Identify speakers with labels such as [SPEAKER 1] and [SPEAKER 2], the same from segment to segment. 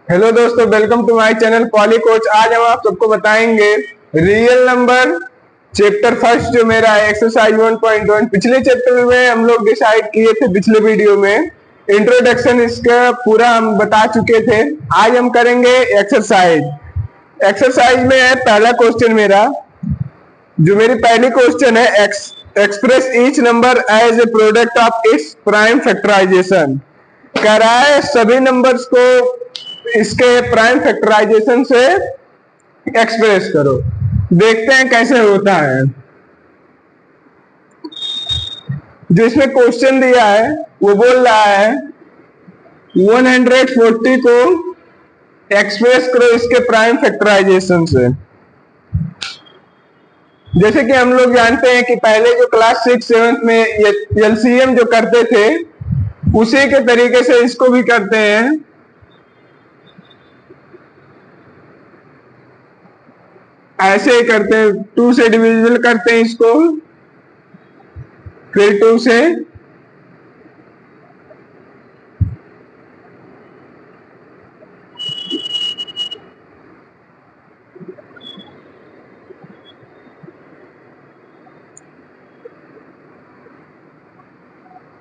[SPEAKER 1] Hello दोस्तों, welcome to my channel poly coach. आज हम आप सबको बताएंगे रियल नंबर चैप्टर फर्स्ट जो मेरा है एक्सरसाइज 1.1। पिछले चैप्टर में हम लोग डिसाइड किए थे, पिछले वीडियो में इंट्रोडक्शन इसका पूरा हम बता चुके थे। आज हम करेंगे एक्सरसाइज में है पहला क्वेश्चन मेरा, जो मेरी पहली क्वेश्चन है express each number as a product of its prime factorisation. कह रहा है सभी नंबर्स को इसके प्राइम फैक्टराइजेशन से एक्सप्रेस करो। देखते हैं कैसे होता है। जो इसमें क्वेश्चन दिया है वो बोल रहा है 140 को एक्सप्रेस करो इसके प्राइम फैक्टराइजेशन से। जैसे कि हम लोग जानते हैं कि पहले जो क्लास 6-7 में एलसीएम जो करते थे उसी के तरीके से इसको भी करते हैं। ऐसे ही करते हैं, 2 से डिविजिबल करते हैं इसको, फिर 2 से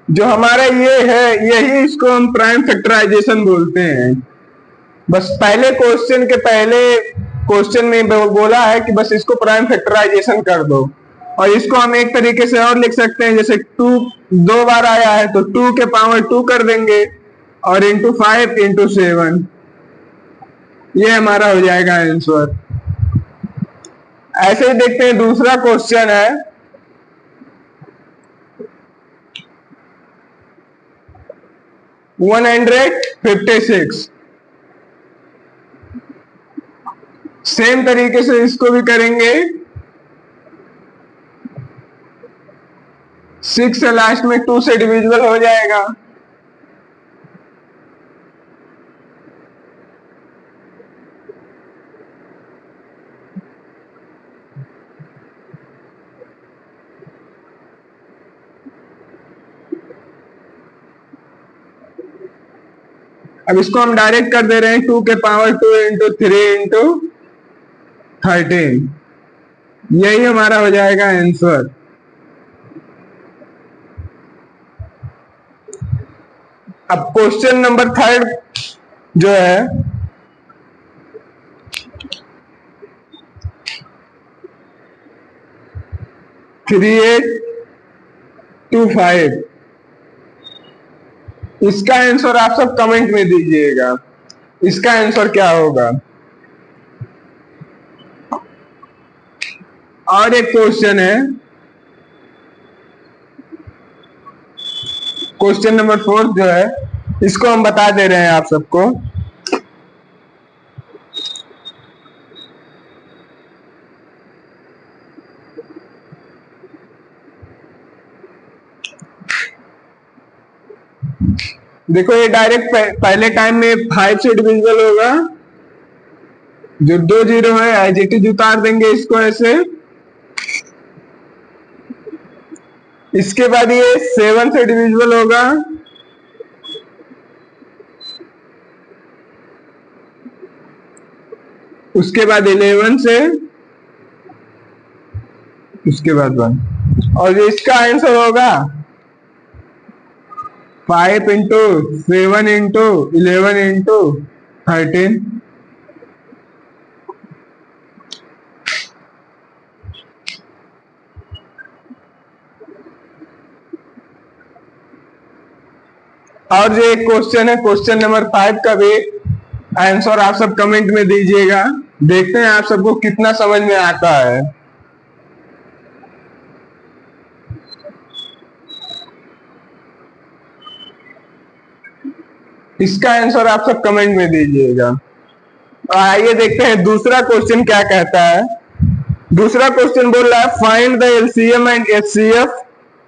[SPEAKER 1] जो हमारा ये है, यही इसको हम प्राइम फैक्टराइजेशन बोलते हैं। बस पहले क्वेश्चन में बोला है कि बस इसको प्राइम फैक्टराइजेशन कर दो। और इसको हम एक तरीके से और लिख सकते हैं, जैसे 2 2 बार आया है तो 2 के पावर 2 कर देंगे और इंटू 5 इंटू 7, ये हमारा हो जाएगा आंसर। ऐसे ही देखते हैं दूसरा क्वेश्चन है 156। सेम तरीके से इसको भी करेंगे। 6 से लास्ट में 2 से डिविजिबल हो जाएगा। अब इसको हम डायरेक्ट कर दे रहे हैं 2 के पावर 2 इंटू 3 इंटू 13, यही हमारा हो जाएगा आंसर। अब क्वेश्चन नंबर 3 जो है 3825, इसका आंसर आप सब कमेंट में दीजिएगा, इसका आंसर क्या होगा। और एक क्वेश्चन है क्वेश्चन नंबर 4 जो है, इसको हम बता दे रहे हैं आप सबको। देखो ये डायरेक्ट पहले टाइम में 5 से डिविजिबल होगा, जो 2 0 है एज इट इज उतार देंगे इसको ऐसे। इसके बाद ये 7 से डिविजिबल होगा, उसके बाद 11 से, उसके बाद 1, और ये इसका आंसर होगा 5 इंटू 7 इंटू 11 इंटू 13। और जो एक क्वेश्चन है क्वेश्चन नंबर 5 का भी आंसर आप सब कमेंट में दीजिएगा। देखते हैं आप सबको कितना समझ में आता है। इसका आंसर आप सब कमेंट में दीजिएगा। आइए देखते हैं दूसरा क्वेश्चन क्या कहता है। दूसरा क्वेश्चन बोल रहा है find the LCM and HCF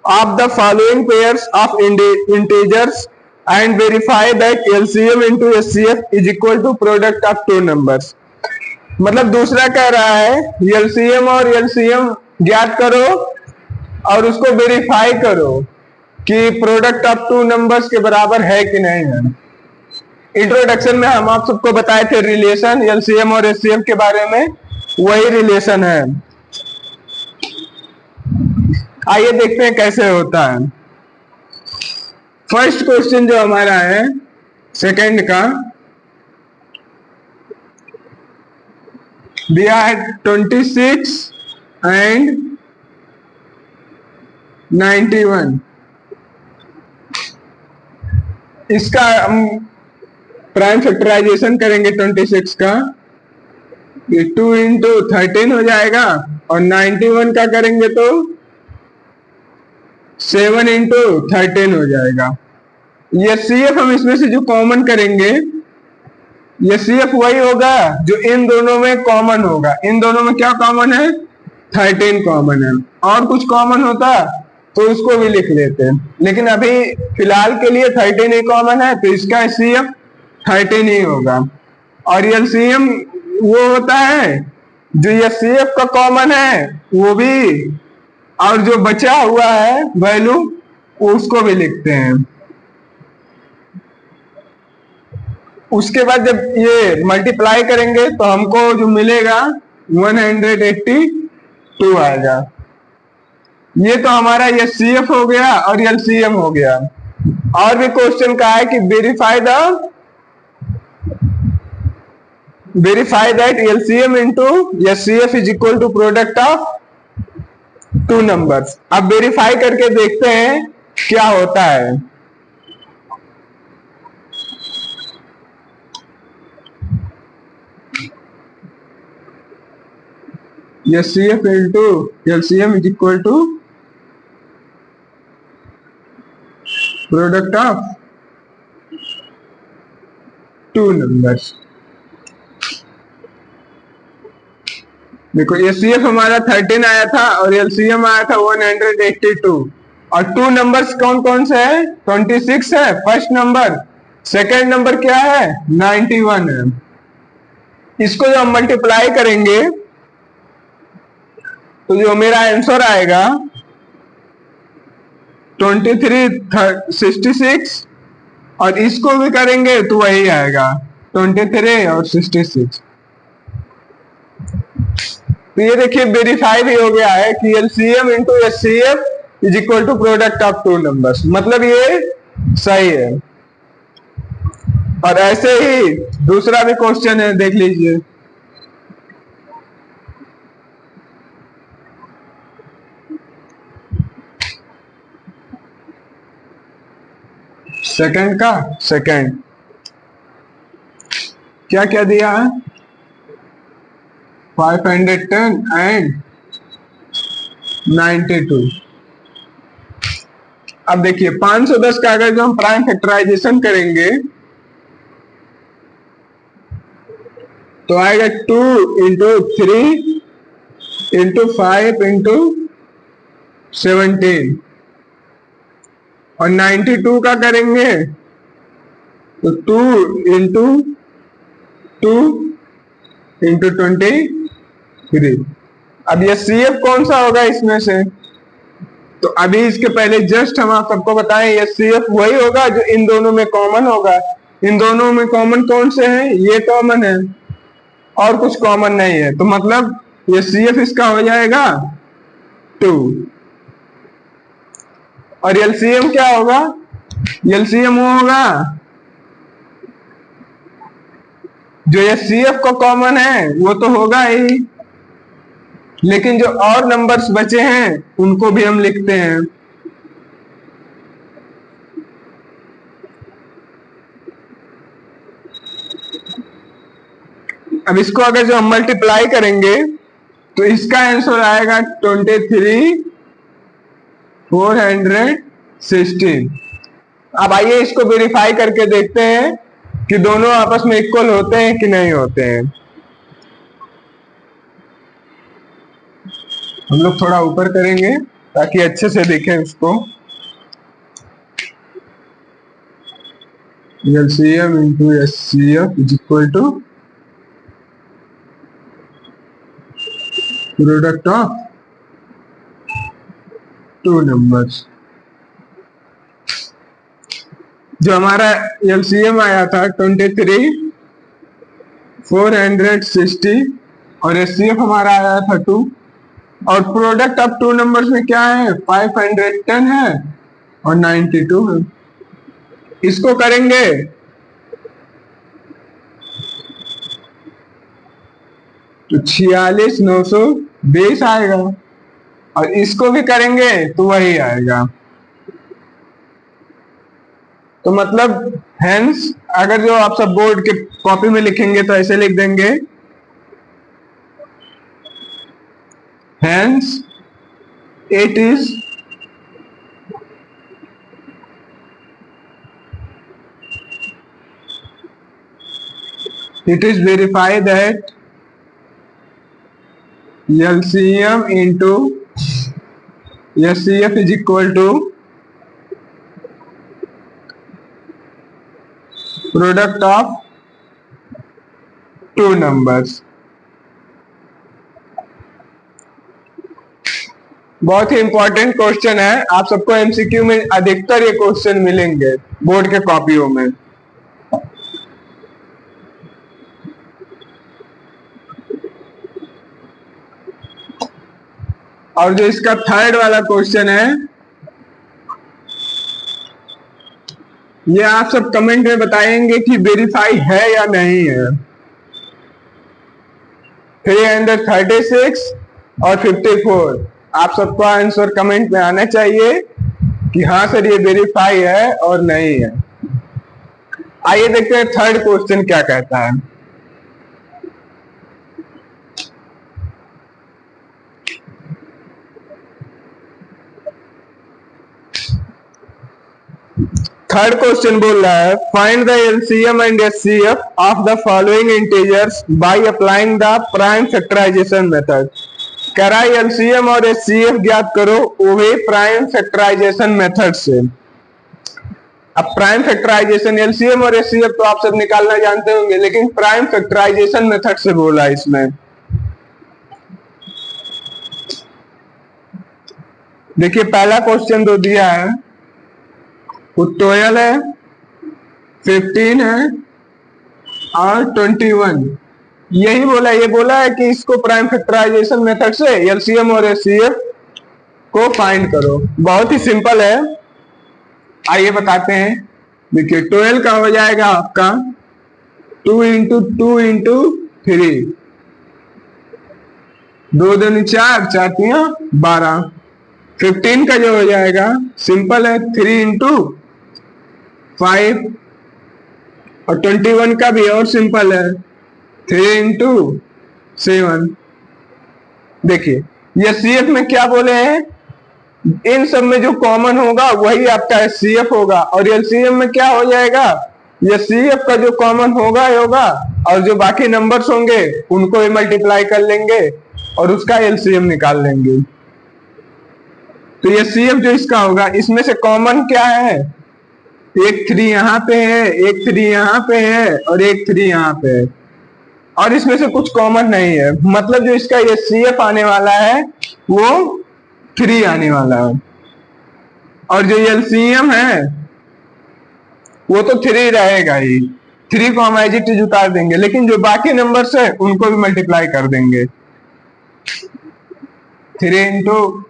[SPEAKER 1] of the following pairs of integers and verify that LCM into HCF is equal to product of 2 numbers। मतलब दूसरा कह रहा है LCM और LCM ज्ञात करो और उसको वेरीफाई करो कि प्रोडक्ट ऑफ 2 नंबर्स के बराबर है कि नहीं है। इंट्रोडक्शन में हम आप सबको बताए थे रिलेशन एलसीएम और एचसीएफ के बारे में, वही रिलेशन है। आइए देखते हैं कैसे होता है। फर्स्ट क्वेश्चन जो हमारा है सेकंड का, दिया है 26 एंड 91। इसका हम प्राइम फैक्टराइजेशन करेंगे 26 का, ये 2 इंटू 13 हो जाएगा, और 91 का करेंगे तो 7 इंटू 13 हो जाएगा। ये सीएफ हम इसमें से जो कॉमन करेंगे, ये सीएफ वही होगा जो इन दोनों में कॉमन होगा। इन दोनों में क्या कॉमन है? 13 कॉमन है। और कुछ कॉमन होता तो उसको भी लिख लेते, लेकिन अभी फिलहाल के लिए 13 ही कॉमन है, तो इसका सीएफ 13 ही होगा। और एलसीएम वो होता है जो एचसीएफ का कॉमन है वो भी, और जो बचा हुआ है वैल्यू उसको भी लिखते हैं। उसके बाद जब ये मल्टीप्लाई करेंगे तो हमको जो मिलेगा 182 आएगा। ये तो हमारा एचसीएफ हो गया और एलसीएम हो गया। और भी क्वेश्चन का है कि verify that LCM into HCF is equal to product of two numbers। अब वेरीफाई करके देखते हैं क्या होता है। HCF into LCM is equal to product of two numbers। देखो एचसीएफ हमारा 13 आया था और एलसीएम आया था 182, और टू नंबर्स कौन कौन से है? 26 है फर्स्ट नंबर, सेकंड नंबर क्या है? 91 है। इसको जो हम मल्टीप्लाई करेंगे तो जो मेरा आंसर आएगा 2366, और इसको भी करेंगे तो वही आएगा 23 और 66। तो ये देखिए वेरीफाई भी हो गया है कि LCM into HCF is equal to product of two numbers, मतलब ये सही है। और ऐसे ही दूसरा भी क्वेश्चन है, देख लीजिए। सेकंड का सेकंड क्या क्या दिया है? 510 एंड 92। अब देखिए 510 का अगर जो हम प्राइम फैक्टराइजेशन करेंगे तो आएगा 2 इंटू 3 इंटू 5 इंटू 17, और 92 का करेंगे तो 2 इंटू 2 इंटू 23। अब ये सीएफ कौन सा होगा इसमें से? तो अभी इसके पहले जस्ट हम आप सबको बताएं, ये सीएफ वही होगा जो इन दोनों में कॉमन होगा। इन दोनों में कॉमन कौन से हैं? ये कॉमन है और कुछ कॉमन नहीं है, तो मतलब ये सीएफ इसका हो जाएगा 2। और एलसीएम क्या होगा? एलसीएम वो होगा जो एचसीएफ को कॉमन है वो तो होगा ही, लेकिन जो और नंबर्स बचे हैं उनको भी हम लिखते हैं। अब इसको अगर जो हम मल्टीप्लाई करेंगे तो इसका आंसर आएगा 23416। अब आइए इसको वेरीफाई करके देखते हैं कि दोनों आपस में इक्वल होते हैं कि नहीं होते हैं। हम लोग थोड़ा ऊपर करेंगे ताकि अच्छे से देखें उसको। LCM into HCF is equal to product of two numbers. जो हमारा एलसीएम आया था 23,460 और एचसीएफ हमारा आया था 2 और प्रोडक्ट ऑफ टू नंबर्स में क्या है 510 है और 92 है। इसको करेंगे तो 46,920 आएगा और इसको भी करेंगे तो वही आएगा। तो मतलब हेंस अगर जो आप सब बोर्ड के कॉपी में लिखेंगे तो ऐसे लिख देंगे hence it is verify that LCM into SCF is equal to product of two numbers। बहुत ही इंपॉर्टेंट क्वेश्चन है, आप सबको एमसीक्यू में अधिकतर ये क्वेश्चन मिलेंगे बोर्ड के कॉपियों में। और जो इसका थर्ड वाला क्वेश्चन है ये आप सब कमेंट में बताएंगे कि वेरीफाई है या नहीं है। 336 और 54 आप सबको आंसर कमेंट में आना चाहिए कि हाँ सर ये वेरीफाई है और नहीं है। आइए देखते हैं थर्ड क्वेश्चन क्या कहता है। थर्ड क्वेश्चन बोल रहा है find the LCM and HCF of the following integers by applying the prime factorisation method. कह रहा है एलसीएम और एचसीएफ ज्ञात करो वो भी प्राइम फैक्टराइजेशन मेथड से। अब प्राइम फैक्टराइजेशन एलसीएम और एचसीएफ तो आप सब निकालना जानते होंगे, लेकिन प्राइम फैक्टराइजेशन मेथड से बोला इसमें। देखिए पहला क्वेश्चन तो दिया है वो 12 है, 15 है और 21 यही बोला। ये बोला है कि इसको प्राइम फैक्टराइजेशन मेथड से एलसीएम और एचसीएफ को फाइंड करो। बहुत ही सिंपल है, आइए बताते हैं। देखिए 12 का हो जाएगा आपका 2 इंटू 2 इंटू 3, 2 दूनी 4, 4 तिया 12। 15 का जो हो जाएगा सिंपल है 3 इंटू 5 और 21 का भी और सिंपल है 3 इंटू 7। देखिए ये सीएफ में क्या बोले हैं, इन सब में जो कॉमन होगा वही आपका एचसीएफ होगा और एलसीएम में क्या हो जाएगा ये सीएफ का जो कॉमन होगा होगा और जो बाकी नंबर्स होंगे उनको भी मल्टीप्लाई कर लेंगे और उसका एलसीएम निकाल लेंगे। तो ये सीएफ जो इसका होगा इसमें से कॉमन क्या है, एक 3 यहाँ पे है, एक 3 यहाँ पे है और एक 3 यहाँ पे है और इसमें से कुछ कॉमन नहीं है। मतलब जो इसका ये सीएफ आने वाला है वो 3 आने वाला है और जो एलसीएम है वो तो 3 रहेगा ही। 3 को हम एज इट इज उतार देंगे, लेकिन जो बाकी नंबर्स है उनको भी मल्टीप्लाई कर देंगे। 3 इंटू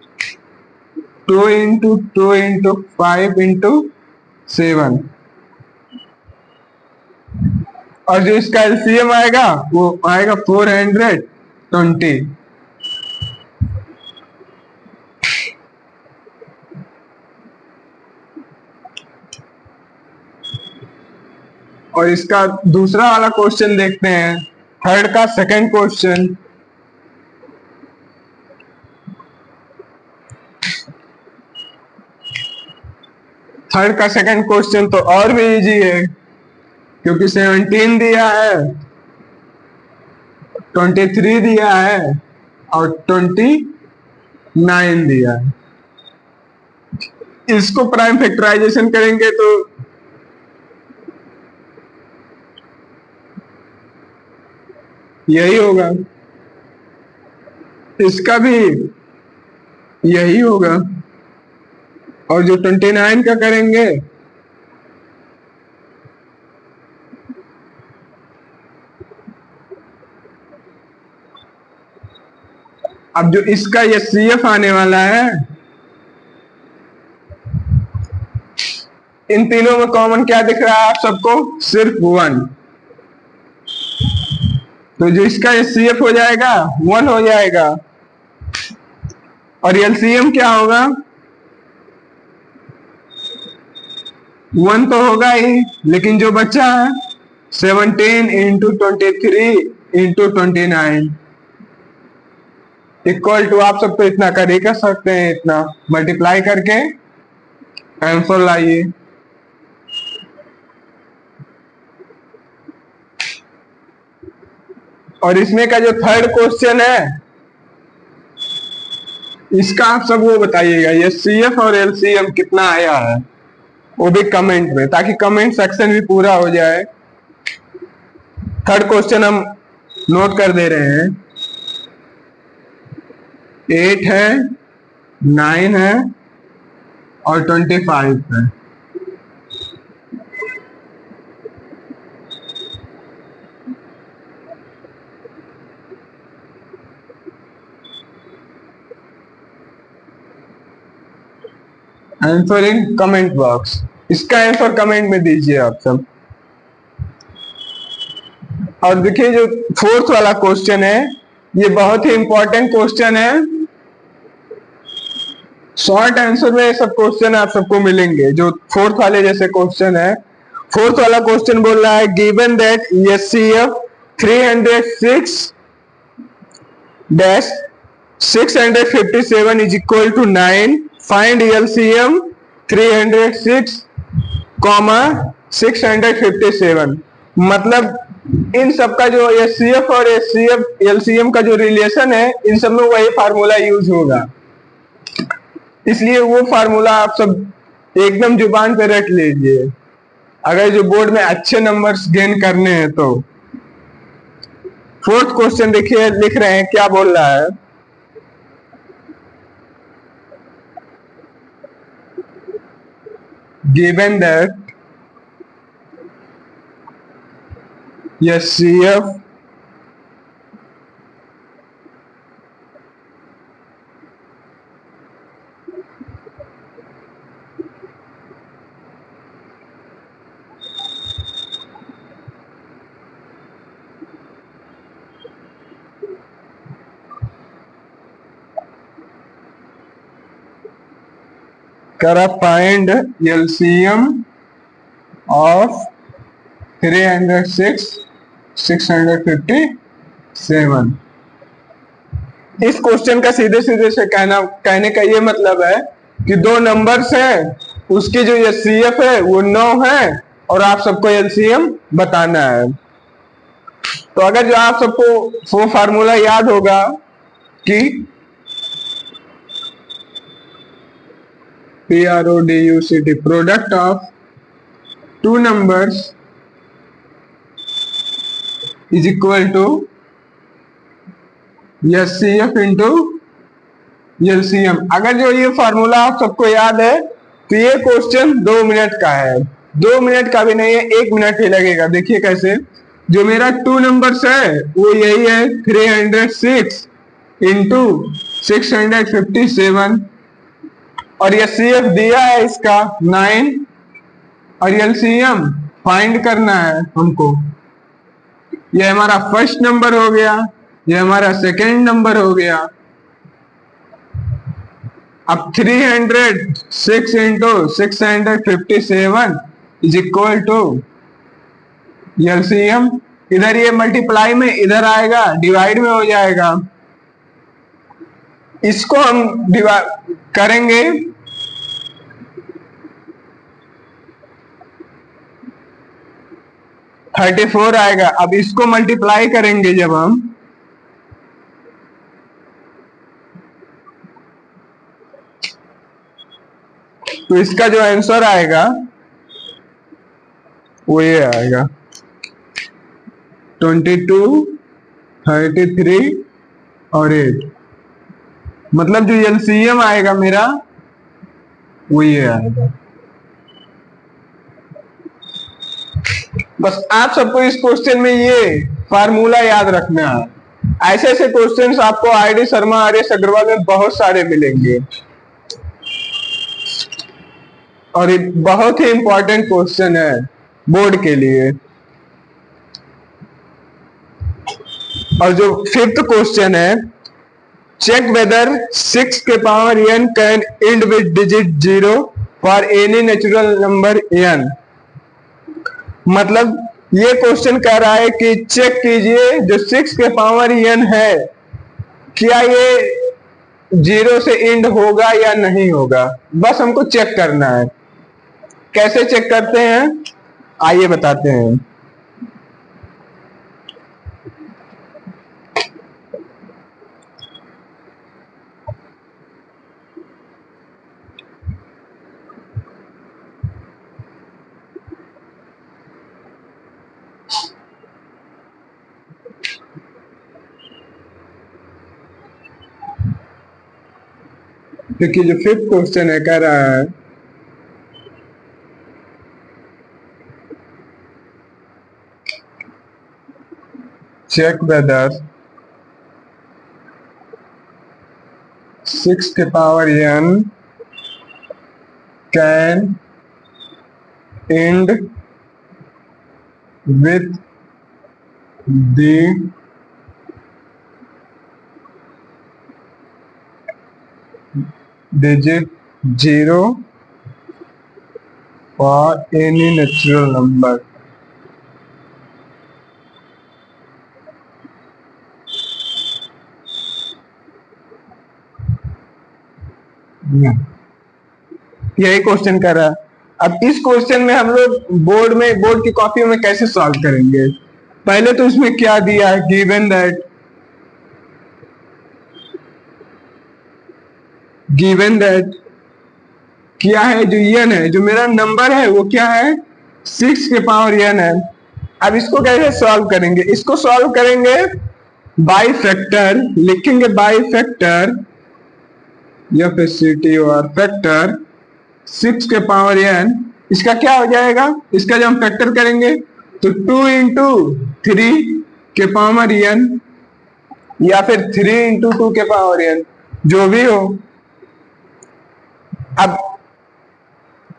[SPEAKER 1] 2 इंटू 2 इंटू 5 इंटू 7 और जो इसका एलसीएम आएगा वो आएगा 420। और इसका दूसरा वाला क्वेश्चन देखते हैं, थर्ड का सेकंड क्वेश्चन। थर्ड का सेकंड क्वेश्चन तो और भी इजी है क्योंकि 17 दिया है, 23 दिया है और 29 दिया है। इसको प्राइम फैक्टराइजेशन करेंगे तो यही होगा, इसका भी यही होगा और जो 29 का करेंगे अब जो इसका HCF आने वाला है, इन तीनों में कॉमन क्या दिख रहा है आप सबको? सिर्फ 1। तो जो इसका HCF हो जाएगा 1 हो जाएगा, और LCM क्या होगा? 1 तो होगा ही, लेकिन जो बचा है 17 इंटू 23 इंटू 29 इक्वल टू, आप सब तो इतना कर ही कर सकते हैं, इतना मल्टीप्लाई करके आंसर लाइए। और इसमें का जो थर्ड क्वेश्चन है, इसका आप सब वो बताइएगा HCF और LCM कितना आया है, वो भी कमेंट में, ताकि कमेंट सेक्शन भी पूरा हो जाए। थर्ड क्वेश्चन हम नोट कर दे रहे हैं। 8 है, 9 है और 25 है। आंसर इन कमेंट बॉक्स, इसका आंसर कमेंट में दीजिए आप सब। और देखिए जो फोर्थ वाला क्वेश्चन है, ये बहुत ही इंपॉर्टेंट क्वेश्चन है। शॉर्ट आंसर में सब क्वेश्चन आप सबको मिलेंगे, जो फोर्थ वाले जैसे क्वेश्चन है। फोर्थ वाला क्वेश्चन बोल रहा है given that HCF 306 dash 657 is equal to 9, find LCM 306 657। मतलब इन सब का जो HCF और LCM का जो रिलेशन है, इन सब में वही फार्मूला यूज होगा, इसलिए वो फार्मूला आप सब एकदम जुबान पे रट लीजिए अगर जो बोर्ड में अच्छे नंबर्स गेन करने हैं तो। फोर्थ क्वेश्चन देखिए, लिख रहे हैं क्या बोल रहा है। गिवन दैट HCF करा फाइंड LCM ऑफ 306 657। इस क्वेश्चन का सीधे सीधे से कहने का ये मतलब है कि दो नंबर्स हैं, उसकी जो HCF है वो 9 है और आप सबको LCM बताना है। तो अगर जो आप सबको वो फार्मूला याद होगा कि PRODUCT, product of two numbers is equal to HCF into LCM। अगर जो ये फार्मूला आप सबको याद है तो ये क्वेश्चन 2 मिनट का है, 2 मिनट का भी नहीं है, 1 मिनट ही लगेगा। देखिए कैसे, जो मेरा 2 नंबर्स है वो यही है 306 इंटू 657 और HCF दिया है इसका 9 और LCM फाइंड करना है हमको। ये हमारा फर्स्ट नंबर हो गया, ये हमारा सेकेंड नंबर हो गया। अब 306 into 657 is equal to LCM, इधर ये मल्टीप्लाई में इधर आएगा, डिवाइड में हो जाएगा। इसको हम डिवाइड करेंगे, थर्टी 34 आएगा। अब इसको मल्टीप्लाई करेंगे जब हम, तो इसका जो आंसर आएगा वो ये आएगा 22, 33 और 8। मतलब जो LCM आएगा मेरा वो ये आएगा। बस आप सबको इस क्वेश्चन में ये फार्मूला याद रखना है। ऐसे ऐसे क्वेश्चंस आपको आईडी शर्मा आर.एस. अग्रवाल में बहुत सारे मिलेंगे और ये बहुत ही इंपॉर्टेंट क्वेश्चन है बोर्ड के लिए। और जो फिफ्थ क्वेश्चन है, चेक वेदर 6 के power n can and with digit 0 for any natural number n। मतलब ये क्वेश्चन कह रहा है कि चेक कीजिए जो 6 के पावर n है, क्या ये 0 से एंड होगा या नहीं होगा, बस हमको चेक करना है। कैसे चेक करते हैं आइए बताते हैं। क्योंकि जो फिफ्थ क्वेश्चन है कह रहा है चेक वेदर 6 के power n can and with the digit 0 for any natural number। यही क्वेश्चन कर रहा है। अब इस क्वेश्चन में हम लोग बोर्ड की कॉपी में कैसे सॉल्व करेंगे। पहले तो उसमें क्या दिया है, गिवन दैट क्या है, जो n है, जो मेरा नंबर है वो क्या है 6 के पावर n है। अब इसको कैसे सॉल्व करेंगे, इसको सॉल्व करेंगे बाई फैक्टर, लिखेंगे बाई फैक्टर या फिर CTOR फैक्टर 6 के पावर n। इसका क्या हो जाएगा, इसका जब हम फैक्टर करेंगे तो 2 इंटू 3 के पावर n या फिर 3 इंटू 2 के पावर n, जो भी हो। अब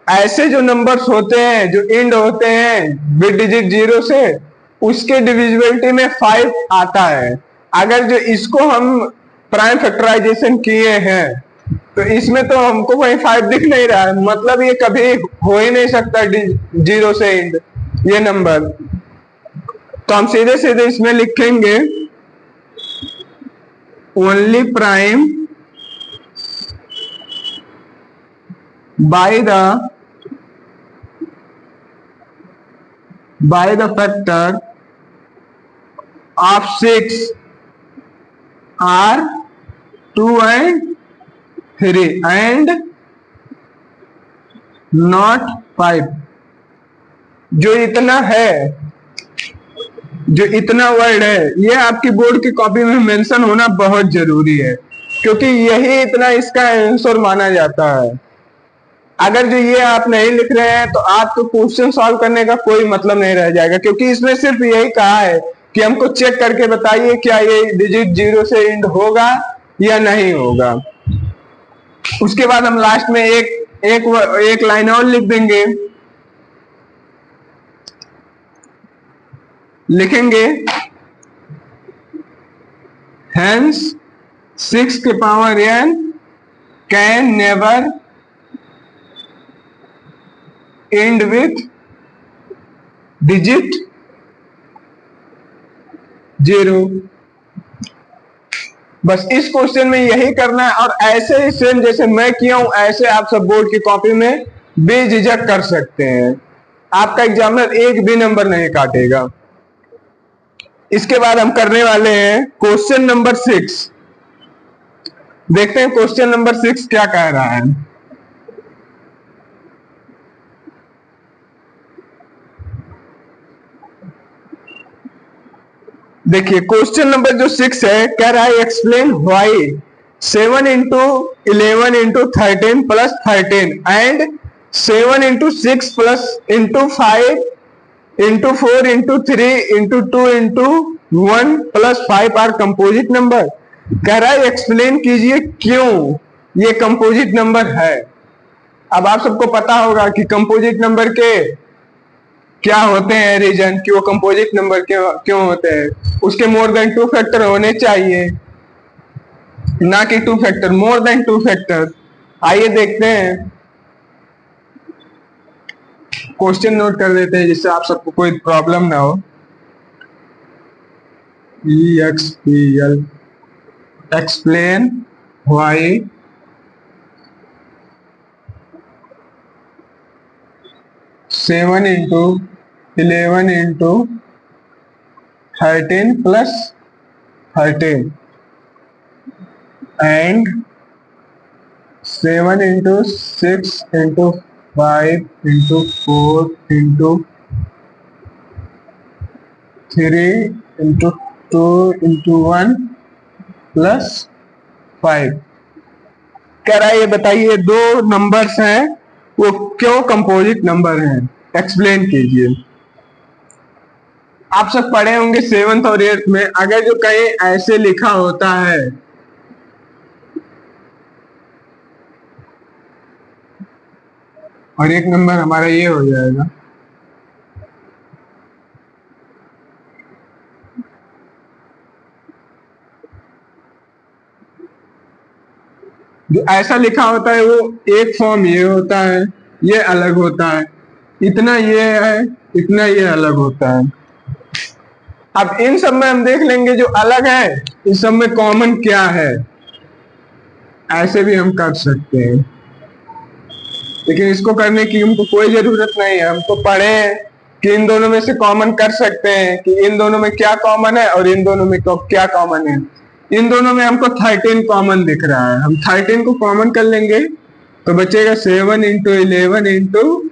[SPEAKER 1] ऐसे जो नंबर्स होते हैं जो एंड होते हैं विद डिजिट 0 से, उसके डिविजिबिलिटी में 5 आता है। अगर जो इसको हम प्राइम फैक्टराइजेशन किए हैं तो इसमें तो हमको कोई 5 दिख नहीं रहा है, मतलब ये कभी हो ही नहीं सकता 0 से एंड ये नंबर। तो हम सीधे सीधे इसमें लिखेंगे only prime by the factor of 6 are 2 and 3 and not 5। जो इतना है, जो इतना वर्ड है, ये आपकी बोर्ड की कॉपी में मेंशन होना बहुत जरूरी है, क्योंकि यही इतना इसका आंसर माना जाता है। अगर जो ये आप नहीं लिख रहे हैं तो आपको क्वेश्चन सॉल्व करने का कोई मतलब नहीं रह जाएगा, क्योंकि इसमें सिर्फ यही कहा है कि हमको चेक करके बताइए क्या ये डिजिट 0 से एंड होगा या नहीं होगा। उसके बाद हम लास्ट में एक लाइन और लिख देंगे, लिखेंगे हेंस 6 के power n can never and with digit 0। बस इस क्वेश्चन में यही करना है, और ऐसे ही सेम जैसे मैं किया हूं ऐसे आप सब बोर्ड की कॉपी में बेझिझक कर सकते हैं। आपका एग्जामिनर एक भी नंबर नहीं काटेगा। इसके बाद हम करने वाले हैं क्वेश्चन नंबर 6। देखते हैं क्वेश्चन नंबर 6 क्या कह रहा है। देखिए क्वेश्चन नंबर जो 6 है कह रहा है explain why 7 into 11 into 13 plus 13 and 7 into 6 plus into 5 into 4 into 3 into 2 into 1 + 5 are composite number. कह रहा है एक्सप्लेन कीजिए क्यों ये कंपोजिट नंबर है। अब आप सबको पता होगा कि कंपोजिट नंबर के क्या होते हैं रीजन, कि वो कंपोजिट नंबर क्यों क्यों होते हैं। उसके मोर देन 2 फैक्टर होने चाहिए, ना कि 2 फैक्टर, मोर देन 2 फैक्टर। आइए देखते हैं, क्वेश्चन नोट कर देते हैं जिससे आप सबको कोई प्रॉब्लम ना हो। EXPL explain why seven into 11 into 13 + 13 and 7 into 6 into 5 into 4 into 3 into 2 into 1 + 5। कह रहा है ये बताइए दो नंबर्स हैं वो क्यों कंपोजिट नंबर हैं, एक्सप्लेन कीजिए। आप सब पढ़े होंगे 7th और 8th में, अगर जो कहीं ऐसे लिखा होता है और एक नंबर हमारा ये हो जाएगा, जो ऐसा लिखा होता है वो एक फॉर्म ये होता है, ये अलग होता है, इतना ये है, इतना ये अलग होता है। अब इन सब में हम देख लेंगे जो अलग है इस सब में कॉमन क्या है, ऐसे भी हम कर सकते हैं, लेकिन इसको करने की हमको कोई जरूरत नहीं है। हम तो पढ़े हैं कि इन दोनों में से कॉमन कर सकते हैं, कि इन दोनों में क्या कॉमन है और इन दोनों में क्या कॉमन है। इन दोनों में हमको 13 कॉमन दिख रहा है, हम 13 को कॉमन कर लेंगे तो बचेगा 7 इंटू 11 इंटू,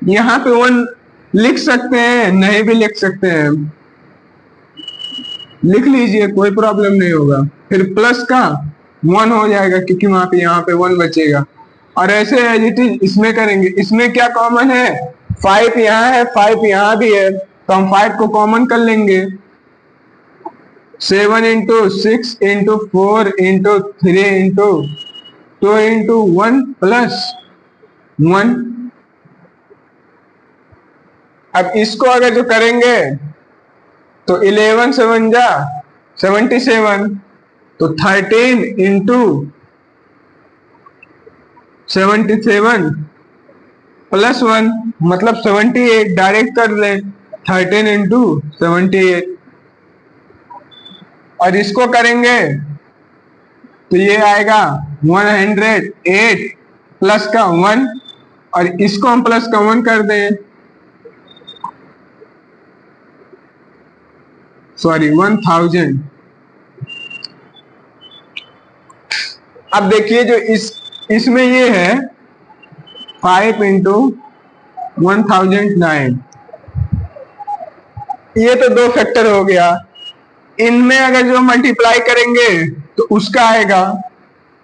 [SPEAKER 1] यहाँ पे 1 लिख सकते हैं, नहीं भी लिख सकते हैं, लिख लीजिए कोई प्रॉब्लम नहीं होगा। फिर प्लस का 1 हो जाएगा क्योंकि वहां पे यहाँ पे 1 बचेगा। और ऐसे एज इट इज इसमें करेंगे। इसमें क्या कॉमन है, 5 यहाँ है, 5 यहाँ भी है, तो हम 5 को कॉमन कर लेंगे। 7 into 6 into 4 into 3 into 2 into 1 + 1। अब इसको अगर जो करेंगे तो 11 7 जा 77, तो 13 इंटू 77 + 1 मतलब 78, डायरेक्ट कर ले 13 इंटू 78। और इसको करेंगे तो ये आएगा 108 प्लस का 1, और इसको हम प्लस का 1 कर दें, सॉरी 1000। अब देखिए जो इसमें ये है 5 इंटू 1009, ये तो 2 फैक्टर हो गया। इनमें अगर जो मल्टीप्लाई करेंगे तो उसका आएगा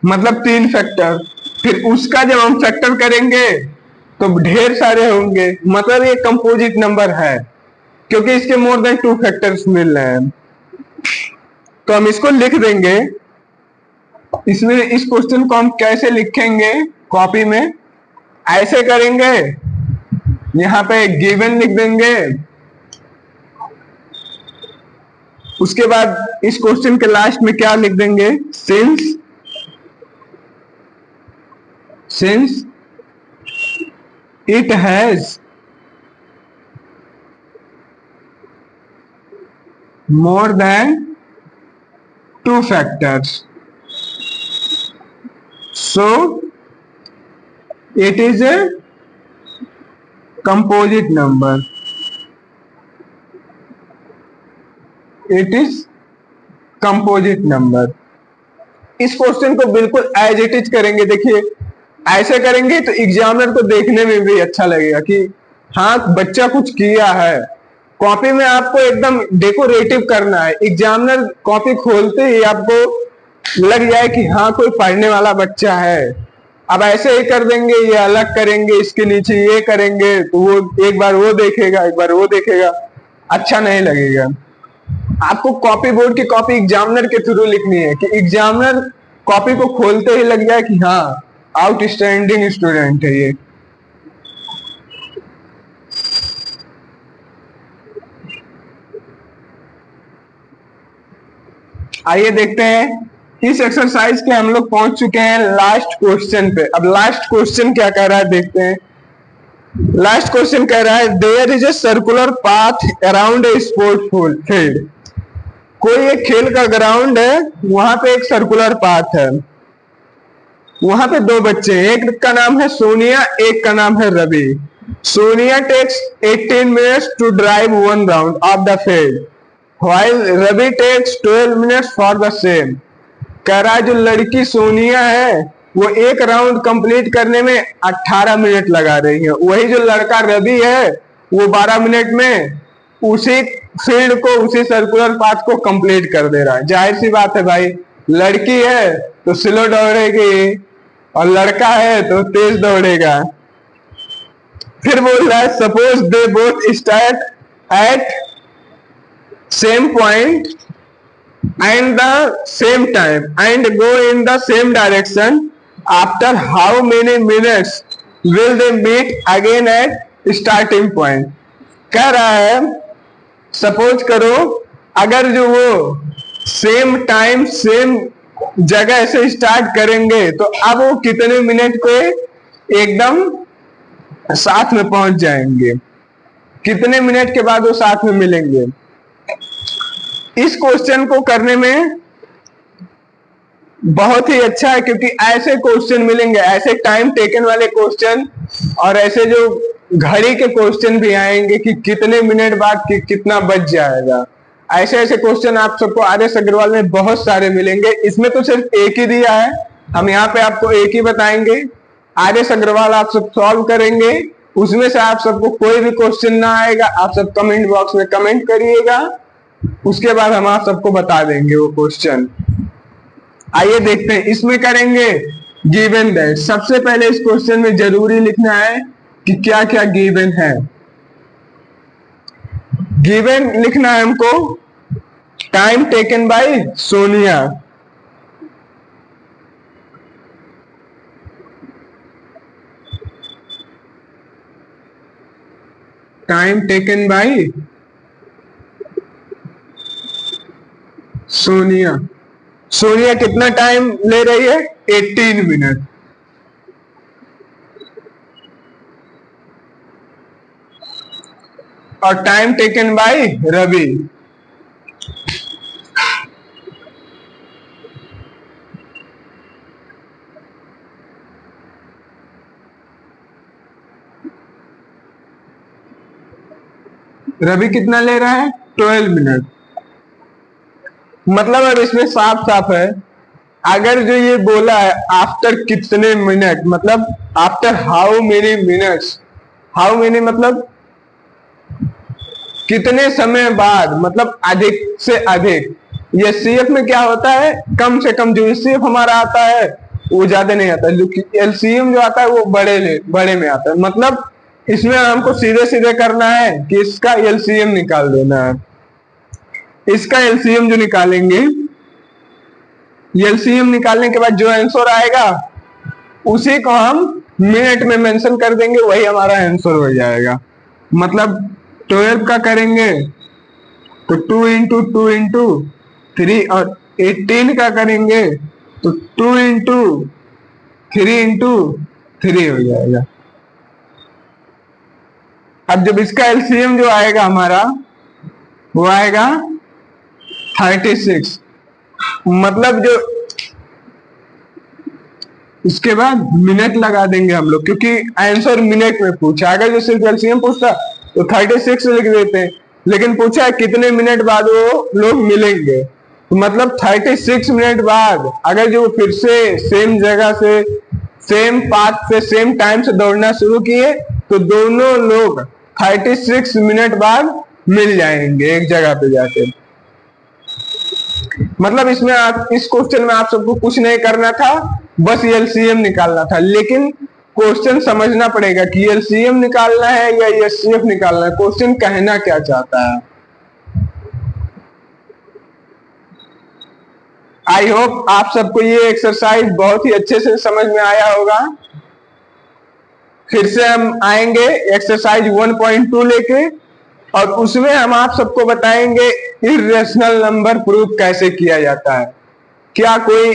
[SPEAKER 1] मतलब 3 फैक्टर, फिर उसका जब हम फैक्टर करेंगे तो ढेर सारे होंगे, मतलब ये कंपोजिट नंबर है क्योंकि इसके मोर देन 2 फैक्टर्स मिल रहे हैं। तो हम इसको लिख देंगे। इसमें इस क्वेश्चन को हम कैसे लिखेंगे कॉपी में, ऐसे करेंगे, यहाँ पे गिवन लिख देंगे, उसके बाद इस क्वेश्चन के लास्ट में क्या लिख देंगे, since it has more than 2 factors so it is a composite number, it is composite number। इस क्वेश्चन को बिल्कुल एज इट इज करेंगे। देखिए ऐसे करेंगे तो एग्जामिनर को देखने में भी अच्छा लगेगा कि हाँ बच्चा कुछ किया है। कॉपी में आपको एकदम डेकोरेटिव करना है, एग्जामिनर कॉपी खोलते ही आपको लग जाए कि हाँ कोई पढ़ने वाला बच्चा है। अब ऐसे ही कर देंगे, ये अलग करेंगे, इसके नीचे ये करेंगे, तो वो एक बार वो देखेगा, एक बार वो देखेगा, अच्छा नहीं लगेगा। आपको कॉपी, बोर्ड की कॉपी एग्जामिनर के थ्रू लिखनी है कि एग्जामिनर कॉपी को खोलते ही लग जाए कि हाँ आउटस्टैंडिंग स्टूडेंट है ये। आइए देखते हैं, इस एक्सरसाइज के हम लोग पहुंच चुके हैं लास्ट क्वेश्चन पे। अब लास्ट क्वेश्चन क्या कह रहा है देखते हैं। लास्ट क्वेश्चन कह रहा है there is a circular path around a sport field. कोई एक खेल का ग्राउंड है, वहां पे एक सर्कुलर पाथ है, वहां पे दो बच्चे हैं, एक का नाम है सोनिया, एक का नाम है Ravi. Sonia takes 18 minutes to drive 1 round of the field while Ravi takes 12 minutes for the same. कह रहा है जो लड़की सोनिया है वो एक राउंड कंप्लीट करने में 18 मिनट लगा रही है, वही जो लड़का रवि है वो 12 मिनट में उसी फील्ड को, उसी सर्कुलर पाथ को कंप्लीट कर दे रहा है। जाहिर सी बात है भाई, लड़की है तो स्लो दौड़ेगी और लड़का है तो तेज दौड़ेगा। फिर बोल रहा है suppose they both start at same point and the same time and go in the same direction, after how many minutes will they meet again at starting point। कह रहा है सपोज करो अगर जो वो सेम टाइम सेम जगह से start करेंगे तो अब वो कितने मिनट पे एकदम साथ में पहुंच जाएंगे, कितने मिनट के बाद वो साथ में मिलेंगे। इस क्वेश्चन को करने में बहुत ही अच्छा है क्योंकि ऐसे क्वेश्चन मिलेंगे, ऐसे टाइम टेकन वाले क्वेश्चन और ऐसे जो घड़ी के क्वेश्चन भी आएंगे कि कितने मिनट बाद कितना बच जाएगा। ऐसे ऐसे क्वेश्चन आप सबको आरएस अग्रवाल में बहुत सारे मिलेंगे। इसमें तो सिर्फ एक ही दिया है, हम यहाँ पे आपको एक ही बताएंगे, आरएस अग्रवाल आप सब सॉल्व करेंगे। उसमें से आप सबको कोई भी क्वेश्चन ना आएगा, आप सब कमेंट बॉक्स में कमेंट करिएगा, उसके बाद हम आप सबको बता देंगे वो क्वेश्चन। आइए देखते हैं, इसमें करेंगे गिवन दैट। सबसे पहले इस क्वेश्चन में जरूरी लिखना है कि क्या क्या गिवन है। गिवन लिखना है हमको time taken by Sonia, time taken by Sonia. Sonia कितना टाइम ले रही है? 18 मिनट। और time taken by Ravi, Ravi कितना ले रहा है? 12 मिनट। मतलब अब इसमें साफ साफ है, अगर जो ये बोला है आफ्टर कितने मिनट, मतलब after how many minutes, how many मतलब कितने समय बाद, मतलब अधिक से अधिक। ये सीएफ में क्या होता है, कम से कम। जो सीएफ हमारा आता है वो ज्यादा नहीं आता, एलसीएम जो आता है वो बड़े में आता है। मतलब इसमें हमको सीधे सीधे करना है कि इसका एलसीएम निकाल देना है। इसका एलसीएम जो निकालेंगे, एलसीएम निकालने के बाद जो आंसर आएगा उसी को हम मिनट में मेंशन कर देंगे, वही हमारा आंसर हो जाएगा। मतलब 12 का करेंगे तो 2 इंटू 2 इंटू 3, और 18 का करेंगे तो 2 इंटू 3 इंटू 3 हो जाएगा। अब जब इसका एलसीएम जो आएगा हमारा वो आएगा 36। मतलब जो इसके बाद मिनट लगा देंगे हम लोग, क्योंकि आंसर मिनट में पूछा। अगर जो सिर्फ एलसीएम पूछता तो 36 लिख देते हैं, लेकिन पूछा है कितने मिनट बाद वो लोग मिलेंगे, तो मतलब 36 मिनट बाद अगर जो फिर से सेम जगह से, सेम पाथ से, सेम टाइम से दौड़ना शुरू किए तो दोनों लोग 36 मिनट बाद मिल जाएंगे एक जगह पे जाके। मतलब इसमें आप, इस क्वेश्चन में आप सबको कुछ नहीं करना था, बस एलसीएम निकालना था। लेकिन क्वेश्चन समझना पड़ेगा कि एलसीएम निकालना है या एचसीएफ निकालना है, क्वेश्चन कहना क्या चाहता है। आई होप आप सबको ये एक्सरसाइज बहुत ही अच्छे से समझ में आया होगा। फिर से हम आएंगे एक्सरसाइज 1.2 लेके, और उसमें हम आप सबको बताएंगे इर्रेशनल नंबर प्रूव कैसे किया जाता है। क्या कोई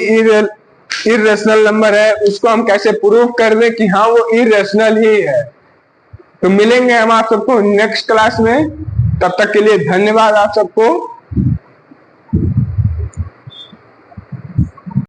[SPEAKER 1] इर्रेशनल नंबर है, उसको हम कैसे प्रूव कर दें कि हाँ वो इर्रेशनल ही है। तो मिलेंगे हम आप सबको नेक्स्ट क्लास में, तब तक के लिए धन्यवाद आप सबको।